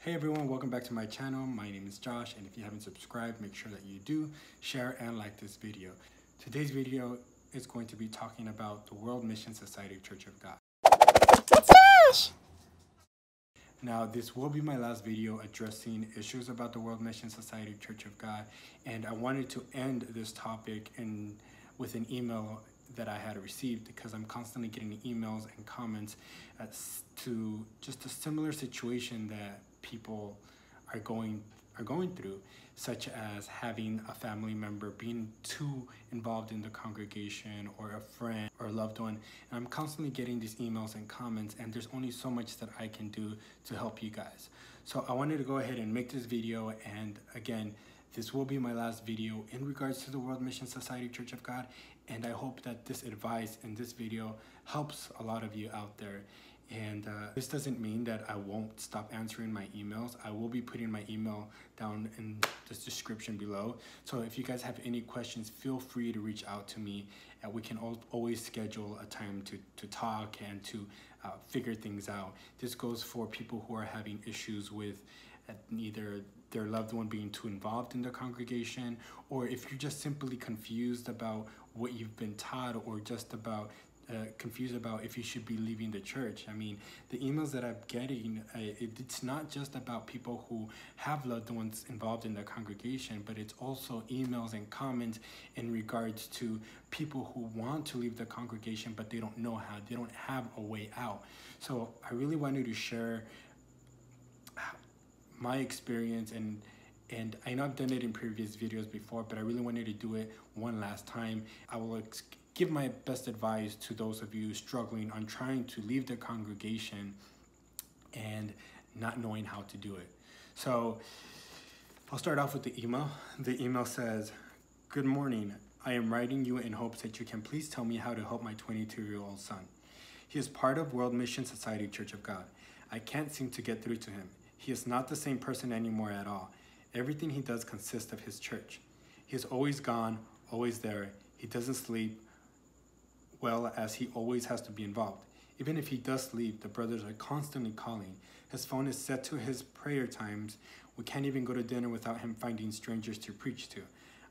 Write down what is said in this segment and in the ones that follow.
Hey everyone, welcome back to my channel. My name is Josh, and if you haven't subscribed, make sure that you do share and like this video. Today's video is going to be talking about the World Mission Society Church of God. Now, this will be my last video addressing issues about the World Mission Society Church of God, and I wanted to end this topic with an email that I had received, because I'm constantly getting emails and comments to just a similar situation that people are going through, such as having a family member being too involved in the congregation, or a friend or a loved one. And I'm constantly getting these emails and comments, and there's only so much that I can do to help you guys. So I wanted to go ahead and make this video, and again, this will be my last video in regards to the World Mission Society Church of God, and I hope that this advice in this video helps a lot of you out there. And this doesn't mean that I won't stop answering my emails. I will be putting my email down in the description below. So if you guys have any questions, feel free to reach out to me, and we can always schedule a time to talk and to figure things out. This goes for people who are having issues with either their loved one being too involved in the congregation, or if you're just simply confused about what you've been taught, or just about confused about if you should be leaving the church. I mean, the emails that I'm getting, it's not just about people who have loved ones involved in the congregation, but it's also emails and comments in regards to people who want to leave the congregation, but they don't know how, they don't have a way out. So I really wanted to share my experience, and I know I've done it in previous videos before, but I really wanted to do it one last time. I will give my best advice to those of you struggling on trying to leave the congregation and not knowing how to do it. So I'll start off with the email. The email says, "Good morning. I am writing you in hopes that you can please tell me how to help my 22-year-old son. He is part of World Mission Society Church of God. I can't seem to get through to him. He is not the same person anymore at all. Everything he does consists of his church. He is always gone, always there. He doesn't sleep well, as he always has to be involved. Even if he does sleep, the brothers are constantly calling. His phone is set to his prayer times. We can't even go to dinner without him finding strangers to preach to.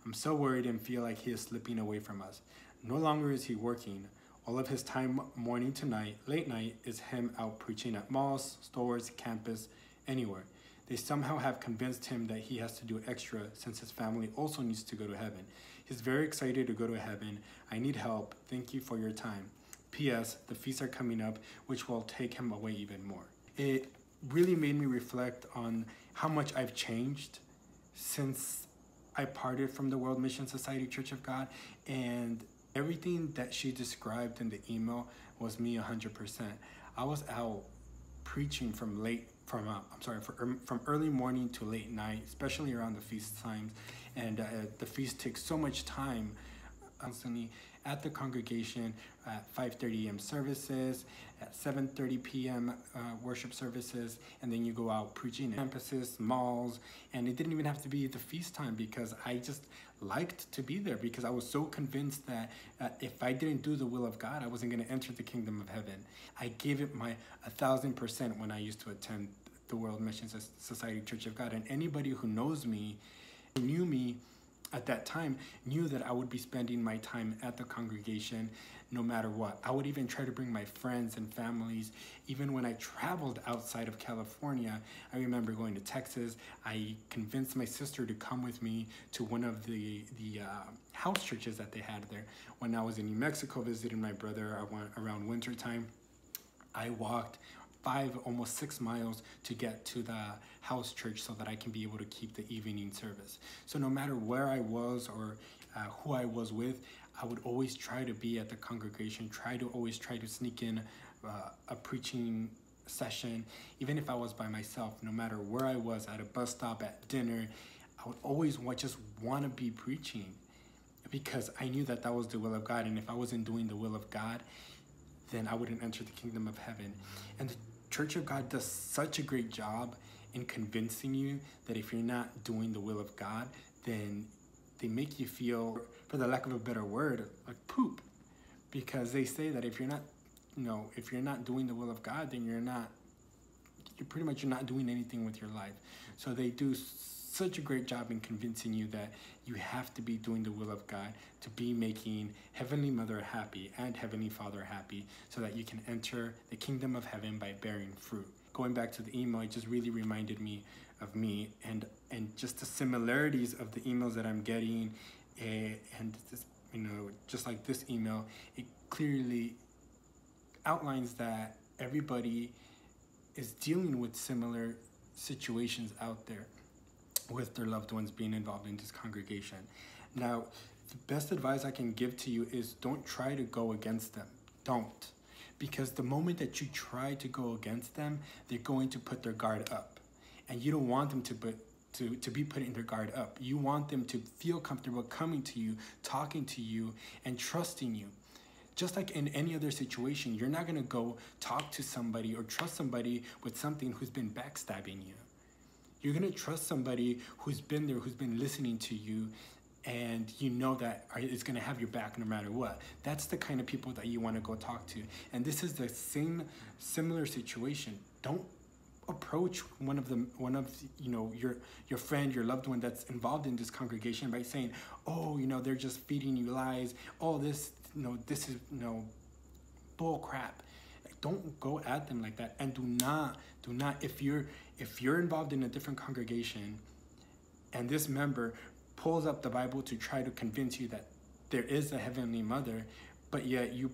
I'm so worried and feel like he is slipping away from us. No longer is he working. All of his time, morning to night, late night, is him out preaching at malls, stores, campus, anywhere. They somehow have convinced him that he has to do extra since his family also needs to go to heaven. He's very excited to go to heaven. I need help. Thank you for your time. P.S. The feasts are coming up, which will take him away even more." It really made me reflect on how much I've changed since I parted from the World Mission Society Church of God, and everything that she described in the email was me 100%. I was out preaching from early morning to late night, especially around the feast times, and the feast takes so much time. Constantly at the congregation at 5:30 a.m. services, at 7:30 p.m. Worship services, and then you go out preaching at campuses, malls, and it didn't even have to be the feast time, because I just liked to be there, because I was so convinced that if I didn't do the will of God, I wasn't going to enter the kingdom of heaven. I gave it my 1,000% when I used to attend the World Mission Society Church of God, and anybody who knows me, who knew me at that time, knew that I would be spending my time at the congregation no matter what. I would even try to bring my friends and families. Even when I traveled outside of California, I remember going to Texas. I convinced my sister to come with me to one of the house churches that they had there. When I was in New Mexico visiting my brother around winter time, I walked 5, almost 6 miles to get to the house church so that I can be able to keep the evening service. So no matter where I was or who I was with, I would always try to be at the congregation, always try to sneak in a preaching session. Even if I was by myself, no matter where I was, at a bus stop, at dinner, I would always just want to be preaching, because I knew that that was the will of God, and if I wasn't doing the will of God, then I wouldn't enter the kingdom of heaven. And the Church of God does such a great job in convincing you that if you're not doing the will of God, then they make you feel, for the lack of a better word, like poop. Because they say that if you're not doing the will of God, then you're not you're not doing anything with your life. So they do such a great job in convincing you that you have to be doing the will of God, to be making Heavenly Mother happy and Heavenly Father happy, so that you can enter the kingdom of heaven by bearing fruit. Going back to the email, it just really reminded me of me and just the similarities of the emails that I'm getting, and this, just like this email, it clearly outlines that everybody is dealing with similar situations out there with their loved ones being involved in this congregation. Now, the best advice I can give to you is don't try to go against them. Don't. Because the moment that you try to go against them, they're going to put their guard up. And you don't want them to be putting their guard up. You want them to feel comfortable coming to you, talking to you, and trusting you. Just like in any other situation, you're not going to go talk to somebody or trust somebody with something who's been backstabbing you. You're going to trust somebody who's been there, who's been listening to you, and you know that is going to have your back no matter what. That's the kind of people that you want to go talk to. And this is the similar situation. Don't approach one of your friend, your loved one that's involved in this congregation by saying, oh, they're just feeding you lies. Oh, this is bull crap. Don't go at them like that. And do not, if you're involved in a different congregation and this member pulls up the Bible to try to convince you that there is a Heavenly Mother, but yet you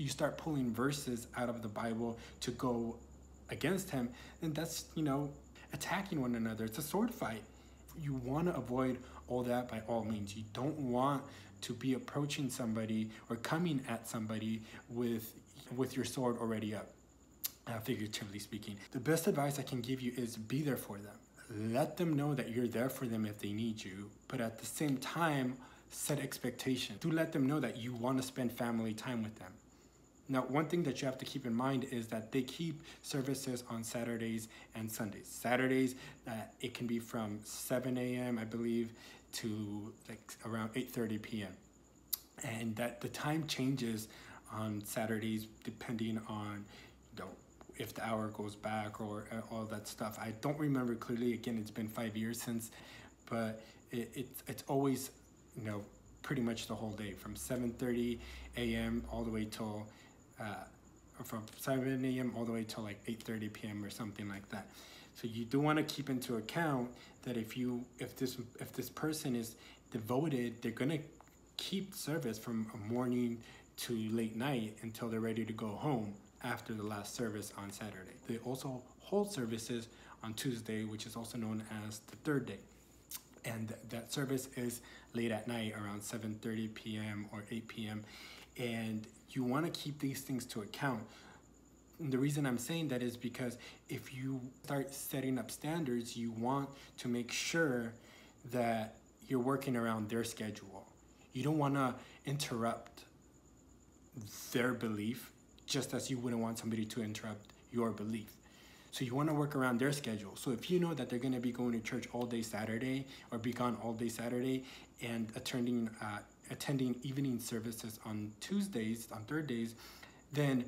start pulling verses out of the Bible to go against him, then that's, attacking one another. It's a sword fight. You want to avoid all that by all means. You don't want to be approaching somebody or coming at somebody with your sword already up, figuratively speaking. The best advice I can give you is be there for them. Let them know that you're there for them if they need you, but at the same time, set expectations. Do let them know that you want to spend family time with them. Now, one thing that you have to keep in mind is that they keep services on Saturdays and Sundays. Saturdays, it can be from 7 a.m., I believe, to like around 8:30 p.m. And that the time changes on Saturdays depending on, if the hour goes back or all that stuff. I don't remember clearly. Again, it's been 5 years since, but it's always, pretty much the whole day from 7:30 a.m. all the way till from 7 a.m. all the way till like 8:30 p.m. or something like that. So you do want to keep into account that if this person is devoted, they're gonna keep service from morning to late night until they're ready to go home after the last service on Saturday. They also hold services on Tuesday, which is also known as the third day. And that service is late at night, around 7:30 p.m. or 8 p.m. And you want to keep these things to account. And the reason I'm saying that is because if you start setting up standards, you want to make sure that you're working around their schedule. You don't want to interrupt their belief, just as you wouldn't want somebody to interrupt your belief. So you want to work around their schedule. So if you know that they're going to be going to church all day Saturday or be gone all day Saturday and attending evening services on Tuesdays, on third days, then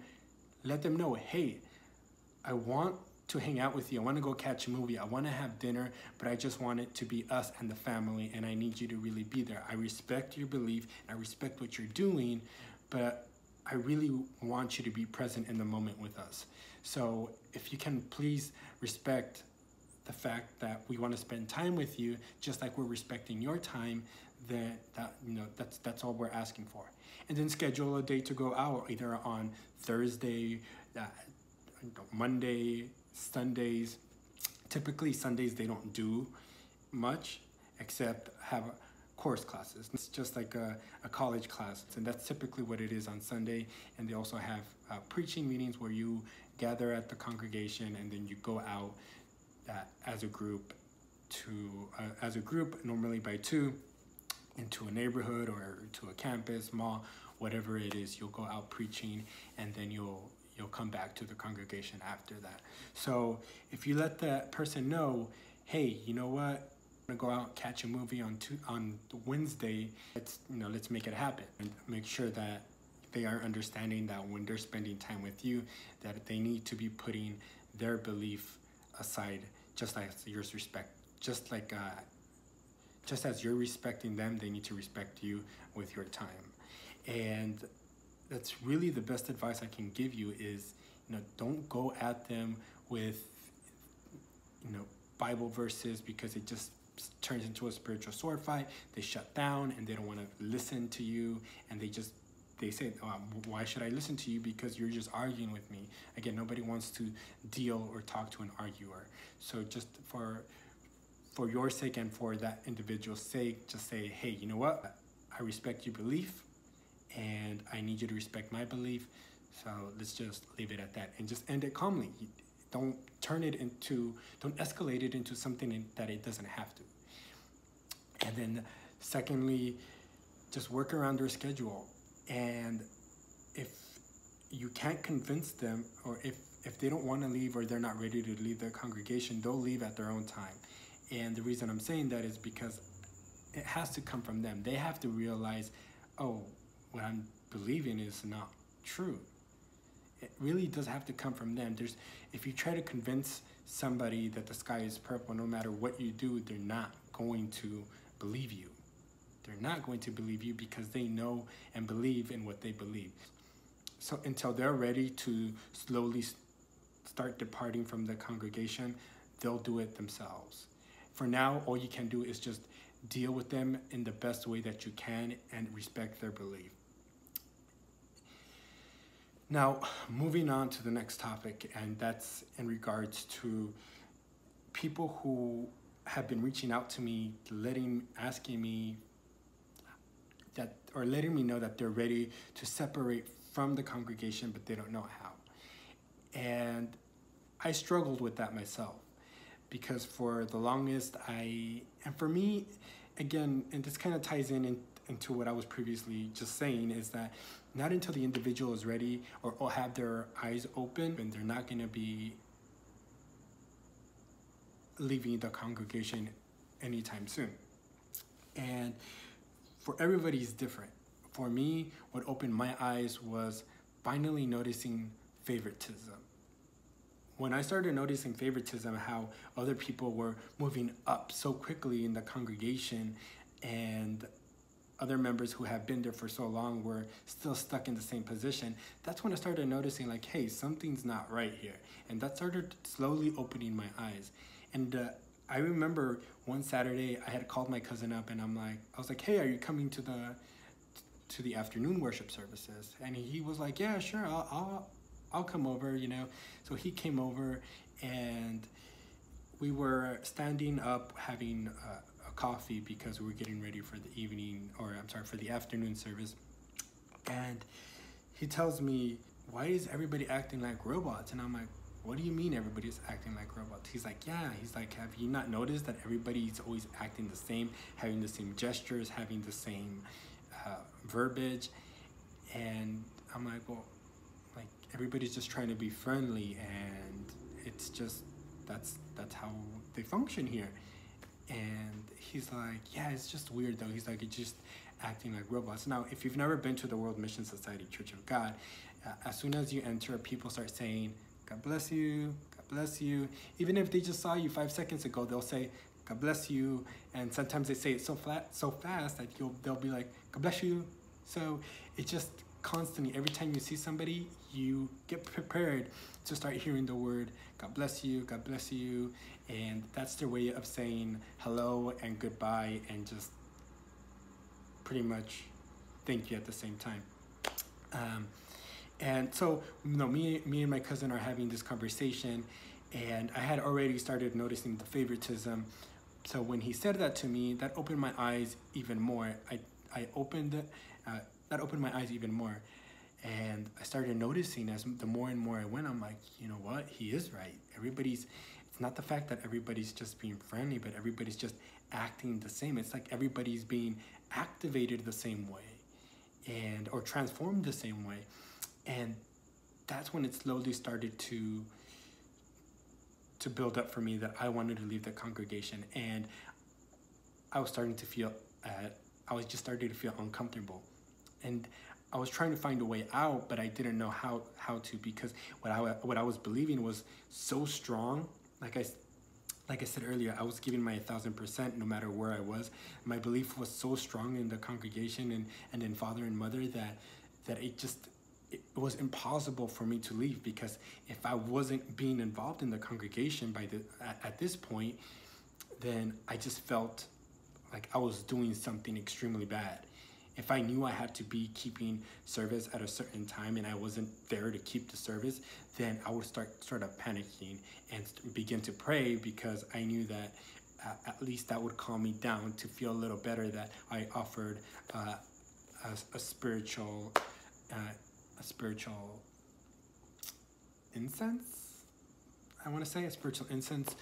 let them know, hey, I want to hang out with you. I want to go catch a movie. I want to have dinner, but I just want it to be us and the family, and I need you to really be there. I respect your belief. I respect what you're doing, but I really want you to be present in the moment with us. So if you can please respect the fact that we want to spend time with you, just like we're respecting your time, then that's all we're asking for. And then schedule a day to go out, either on Thursday, Monday, Sundays. Typically Sundays they don't do much except have course classes. It's just like a college class, and that's typically what it is on Sunday. And they also have preaching meetings where you gather at the congregation and then you go out as a group normally by two, into a neighborhood or to a campus, mall, whatever it is. You'll go out preaching, and then you'll come back to the congregation after that. So if you let that person know, hey, you know what, I'm gonna go out, catch a movie on Wednesday, let's make it happen. And make sure that they are understanding that when they're spending time with you, that they need to be putting their belief aside, just as yours respect, just like just as you're respecting them, they need to respect you with your time. And that's really the best advice I can give you is, don't go at them with, Bible verses, because it just turns into a spiritual sword fight. They shut down and they don't want to listen to you, and they say, why should I listen to you? Because you're just arguing with me. Again, nobody wants to deal or talk to an arguer. So just for your sake and for that individual's sake, just say, hey, you know what? I respect your belief and I need you to respect my belief. So let's just leave it at that and just end it calmly. Don't escalate it into something that it doesn't have to. And then secondly, just work around their schedule. And if you can't convince them, or if they don't want to leave or they're not ready to leave their congregation, they'll leave at their own time. And the reason I'm saying that is because it has to come from them. They have to realize, oh, what I'm believing is not true. It really does have to come from them. If you try to convince somebody that the sky is purple, no matter what you do, they're not going to believe you. They're not going to believe you because they know and believe in what they believe. So until they're ready to slowly start departing from the congregation, they'll do it themselves. For now, all you can do is just deal with them in the best way that you can and respect their belief. Now, moving on to the next topic, and that's in regards to people who have been reaching out to me, asking me that, or letting me know that they're ready to separate from the congregation, but they don't know how. And I struggled with that myself, because for the longest, and for me, again, and this kind of ties into what I was previously just saying, is that not until the individual is ready or have their eyes open, and they're not going to be leaving the congregation anytime soon. And for everybody is different. For me, what opened my eyes was finally noticing favoritism. When I started noticing favoritism, how other people were moving up so quickly in the congregation, and other members who have been there for so long were still stuck in the same position, that's when I started noticing, like, hey, something's not right here. And that started slowly opening my eyes. And I remember one Saturday I had called my cousin up, and I was like, hey, are you coming to the afternoon worship services? And he was like, yeah, sure, I'll come over, So he came over, and we were standing up having a coffee because we were getting ready for for the afternoon service. And he tells me, why is everybody acting like robots? And I'm like, what do you mean everybody's acting like robots? He's like, yeah. He's like, have you not noticed that everybody's always acting the same, having the same gestures, having the same verbiage? And I'm like, well, like, everybody's just trying to be friendly, and it's just, that's how they function here. And he's like, yeah, it's just weird though. He's like, it's just acting like robots. Now, if you've never been to the World Mission Society Church of God, as soon as you enter, people start saying, God bless you, God bless you. Even if they just saw you 5 seconds ago, they'll say, God bless you. And sometimes they say it so fast that they'll be like, God bless you. So it just constantly, every time you see somebody, you get prepared to start hearing the word, God bless you, God bless you. And that's their way of saying hello and goodbye, and just pretty much thank you at the same time. And so, me and my cousin are having this conversation, and I had already started noticing the favoritism. So when he said that to me, that opened my eyes even more. That opened my eyes even more. And I started noticing, as the more and more I went, I'm like, you know what? He is right. It's not the fact that everybody's just being friendly, but everybody's just acting the same. It's like everybody's being activated the same way, or transformed the same way. And that's when it slowly started to build up for me that I wanted to leave the congregation. And I was starting to feel uncomfortable. And I was trying to find a way out, but I didn't know how to, because what I was believing was so strong like I said earlier, I was giving my 1,000% no matter where I was. My belief was so strong in the congregation and in Father and Mother that it was impossible for me to leave, because if I wasn't being involved in the congregation at this point, then I just felt like I was doing something extremely bad. If I knew I had to be keeping service at a certain time and I wasn't there to keep the service, then I would start sort of panicking and begin to pray, because I knew that at least that would calm me down to feel a little better that I offered a spiritual incense. I want to say a spiritual incense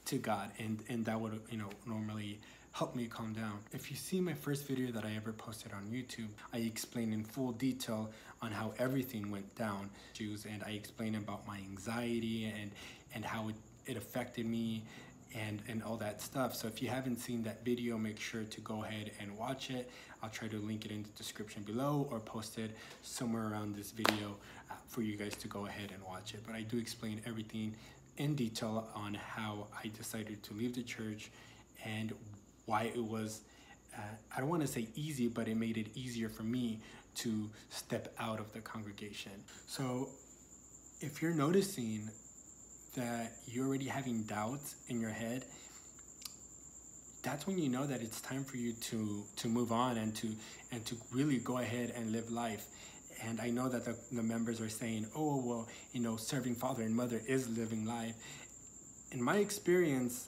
to God, and that would normally help me calm down. If you see my first video that I ever posted on YouTube, I explain in full detail on how everything went down, and I explain about my anxiety and how it affected me and all that stuff. So if you haven't seen that video, make sure to go ahead and watch it. I'll try to link it in the description below or post it somewhere around this video for you guys to go ahead and watch it. But I do explain everything in detail on how I decided to leave the church and why it was, I don't want to say easy, but it made it easier for me to step out of the congregation. So if you're noticing that you're already having doubts in your head, that's when you know that it's time for you to move on and to really go ahead and live life. And I know that the members are saying, oh, well, serving Father and Mother is living life. In my experience,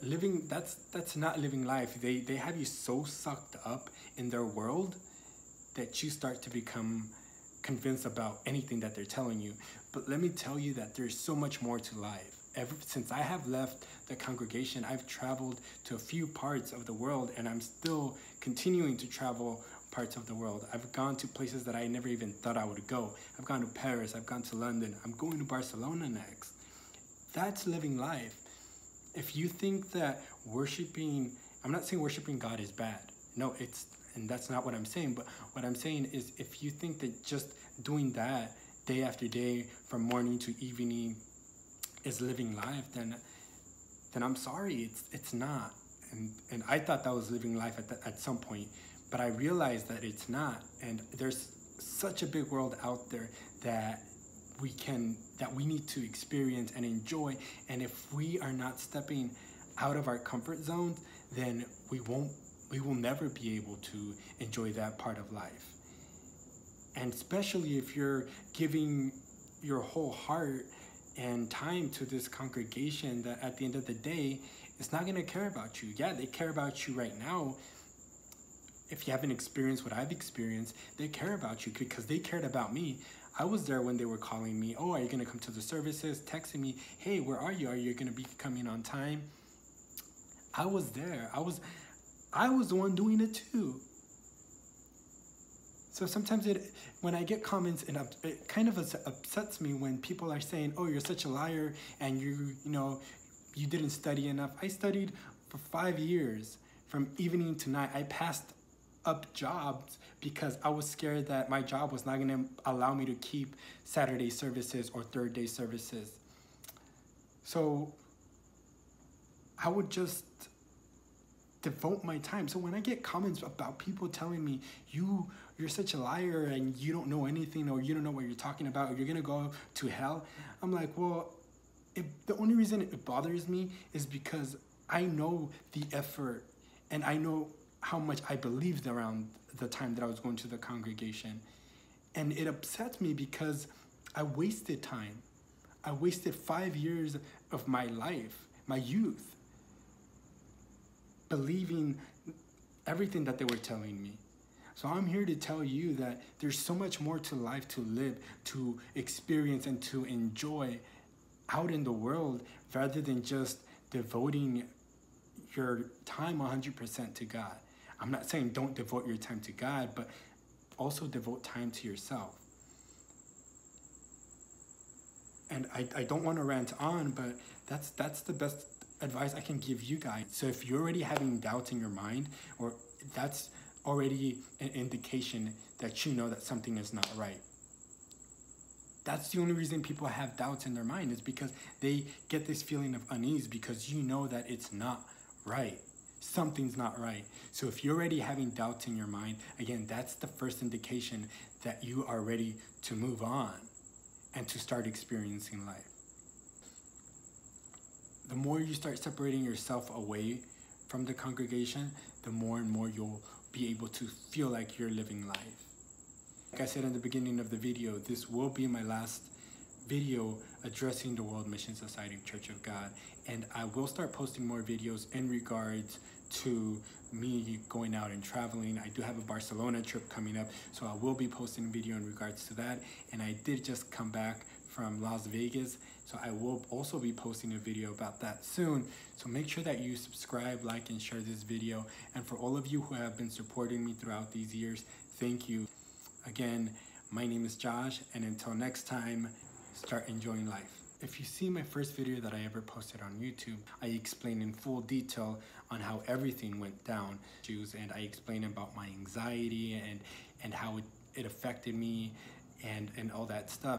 that's not living life. They have you so sucked up in their world that you start to become convinced about anything that they're telling you. But let me tell you that there's so much more to life. Ever since I have left the congregation, I've traveled to a few parts of the world, and I'm still continuing to travel parts of the world. I've gone to places that I never even thought I would go. I've gone to Paris, I've gone to London, I'm going to Barcelona next. That's living life. If you think that I'm not saying worshiping God is bad. No, and that's not what I'm saying. But what I'm saying is, if you think that just doing that day after day, from morning to evening, is living life, then I'm sorry, it's not. And I thought that was living life at some point, but I realized that it's not. And there's such a big world out there that we need to experience and enjoy. And if we are not stepping out of our comfort zones, then we will never be able to enjoy that part of life. And especially if you're giving your whole heart and time to this congregation that at the end of the day, it's not going to care about you. Yeah, they care about you right now. If you haven't experienced what I've experienced, they care about you because they cared about me. I was there when they were calling me, oh, are you going to come to the services? Texting me, hey, where are you? Are you going to be coming on time? I was there. I was the one doing it too. So sometimes when I get comments, and it kind of upsets me when people are saying, oh, you're such a liar and you didn't study enough. I studied for 5 years from evening to night. I passed up jobs because I was scared that my job was not going to allow me to keep Saturday services or third day services. So I would just devote my time. So when I get comments about people telling me you're such a liar and you don't know anything, or you don't know what you're talking about, or you're going to go to hell, I'm like, well, the only reason it bothers me is because I know the effort and I know how much I believed around the time that I was going to the congregation. And it upsets me because I wasted time. I wasted 5 years of my life, my youth, believing everything that they were telling me. So I'm here to tell you that there's so much more to life to live, to experience, and to enjoy out in the world, rather than just devoting your time 100% to God. I'm not saying don't devote your time to God, but also devote time to yourself. And I don't want to rant on, but that's the best advice I can give you guys. So if you're already having doubts in your mind, or that's already an indication that you know that something is not right. That's the only reason people have doubts in their mind, is because they get this feeling of unease because you know that it's not right. Something's not right. So if you're already having doubts in your mind, again, that's the first indication that you are ready to move on and to start experiencing life. The more you start separating yourself away from the congregation, the more and more you'll be able to feel like you're living life. Like I said in the beginning of the video, this will be my last video addressing the World Mission Society Church of God, and I will start posting more videos in regards to me going out and traveling. I do have a Barcelona trip coming up, so I will be posting a video in regards to that. And I did just come back from Las Vegas, so I will also be posting a video about that soon. So make sure that you subscribe, like, and share this video. And for all of you who have been supporting me throughout these years, thank you. Again, my name is Josh, and until next time, start enjoying life. If you see my first video that I ever posted on YouTube, I explain in full detail on how everything went down, and I explain about my anxiety and how it affected me and all that stuff.